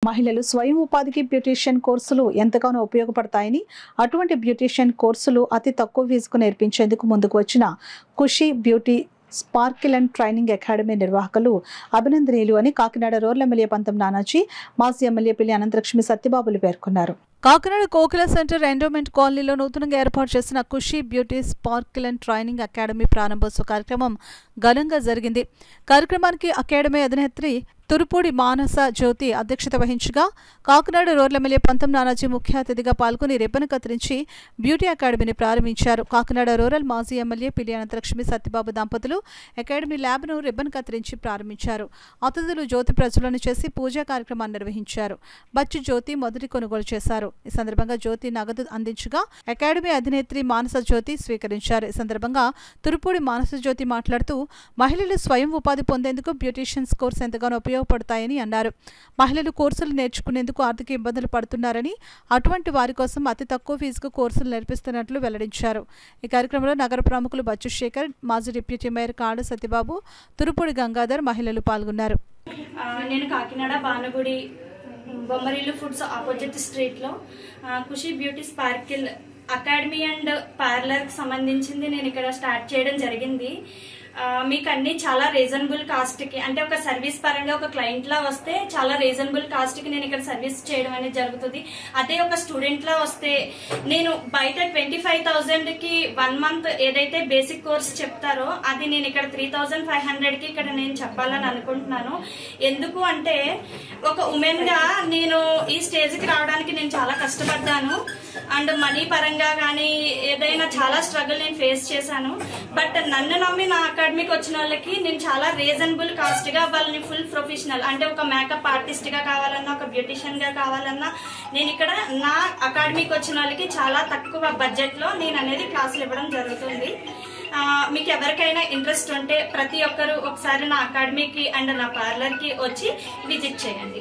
మహిళలు స్వయం ఉపాధికి బ్యూటీషియన్ కోర్సులు ఎంతగానో ఉపయోగపడతాయని, అటువంటి బ్యూటీషియన్ కోర్సులు అతి తక్కువ ఫీజుకు నేర్పించేందుకు ముందుకు వచ్చిన Khushi beauty sparkle and training academy నిర్వాహకులు అభినందనీయులు అని కాకినాడ రూరల్ ఎమ్మెల్యే పంతం నానాజీ, మాజీ ఎమ్మెల్యే పిల్లి అనంతలక్ష్మి సత్యబాబులు పేర్కొన్నారు. కాకినాడ కోకిల సెంటర్ ఎండోమెంట్ కాలనీలో నూతనంగా ఏర్పాటు చేసిన Khushi beauty sparkle and training academy ప్రారంభోత్సవ కార్యక్రమం ఘనంగా జరిగింది. కార్యక్రమానికి అకాడమీ అధినేత్రి తురుపూడి మానస జ్యోతి అధ్యక్షత వహించగా, కాకినాడ రూరల్ ఎమ్మెల్యే పంతం నానాజీ ముఖ్య అతిథిగా పాల్గొని రిబ్బన్ కత్తిరించి బ్యూటీ అకాడమీని ప్రారంభించారు. కాకినాడ రూరల్ మాజీ ఎమ్మెల్యే పిల్లి అనంతలక్ష్మి సత్యబాబు దంపతులు అకాడమీ ల్యాబ్ను రిబ్బన్ కత్తిరించి ప్రారంభించారు. అతిథులు జ్యోతి ప్రజ్వలన చేసి పూజా కార్యక్రమాన్ని నిర్వహించారు. బచ్చు జ్యోతి మొదటి కొనుగోలు చేశారు. ఈ సందర్భంగా జ్యోతి నగదు అందించగా అకాడమీ అధినేత్రి మానస జ్యోతి స్వీకరించారు. ఈ సందర్భంగా తురుపూడి మానస జ్యోతి మాట్లాడుతూ, మహిళలు స్వయం ఉపాధి పొందేందుకు బ్యూటీషియన్స్ కోర్సు ఎంతగానో ఉపయోగపడతాయని అన్నారు. మహిళలు కోర్సులు నేర్చుకునేందుకు ఆర్థిక ఇబ్బందులు పడుతున్నారని, అటువంటి వారి కోసం అతి తక్కువ ఫీజుకు కోర్సులు నేర్పిస్తున్నట్లు వెల్లడించారు. ఈ కార్యక్రమంలో నగర ప్రముఖులు బచ్చు శేఖర్, మాజీ డిప్యూటీ మేయర్ కాడ సత్యబాబు, తురుపూడి గంగాధర్ మహిళలు పాల్గొన్నారు. నేను Kakinada Banagudi Bommarillu foods opposite street లో Khushi beauty sparkle academy and parlour కి సంబంధించింది నేను ఇక్కడ స్టార్ట్ చేయడం జరిగింది. మీకు అన్ని చాలా రీజనబుల్ కాస్ట్ కి, అంటే ఒక సర్వీస్ పరంగా ఒక క్లయింట్ లా వస్తే చాలా రీజనబుల్ కాస్ట్ కి నేను ఇక్కడ సర్వీస్ చేయడం అనేది జరుగుతుంది. అదే ఒక స్టూడెంట్ లా వస్తే నేను బయట 25,000 కి 1 మంత్ ఏదైతే బేసిక్ కోర్స్ చెప్తారో అది నేను ఇక్కడ 3,500 కి ఇక్కడ నేను చెప్పాలని అనుకుంటున్నాను. ఎందుకు అంటే ఒక ఉమెన్ గా నేను ఈ స్టేజ్ కి రావడానికి నేను చాలా కష్టపడ్డాను. అండ్ మనీ పరంగా కానీ ఏదైనా చాలా స్ట్రగుల్ నేను ఫేస్ చేశాను. బట్ నన్ను నమ్మి నా అకాడమీకి వచ్చిన వాళ్ళకి నేను చాలా రీజనబుల్ కాస్ట్ గా వాళ్ళని ఫుల్ ప్రొఫెషనల్, అంటే ఒక మేకప్ ఆర్టిస్ట్ గా కావాలన్నా, ఒక బ్యూటిషియన్ గా కావాలన్నా నేను ఇక్కడ నా అకాడమీకి వచ్చిన వాళ్ళకి చాలా తక్కువ బడ్జెట్ లో నేను అనేది క్లాసులు ఇవ్వడం జరుగుతుంది. మీకు ఎవరికైనా ఇంట్రెస్ట్ ఉంటే ప్రతి ఒక్కరు ఒకసారి నా అకాడమీకి అండ్ నా పార్లర్ కి వచ్చి విజిట్ చేయండి.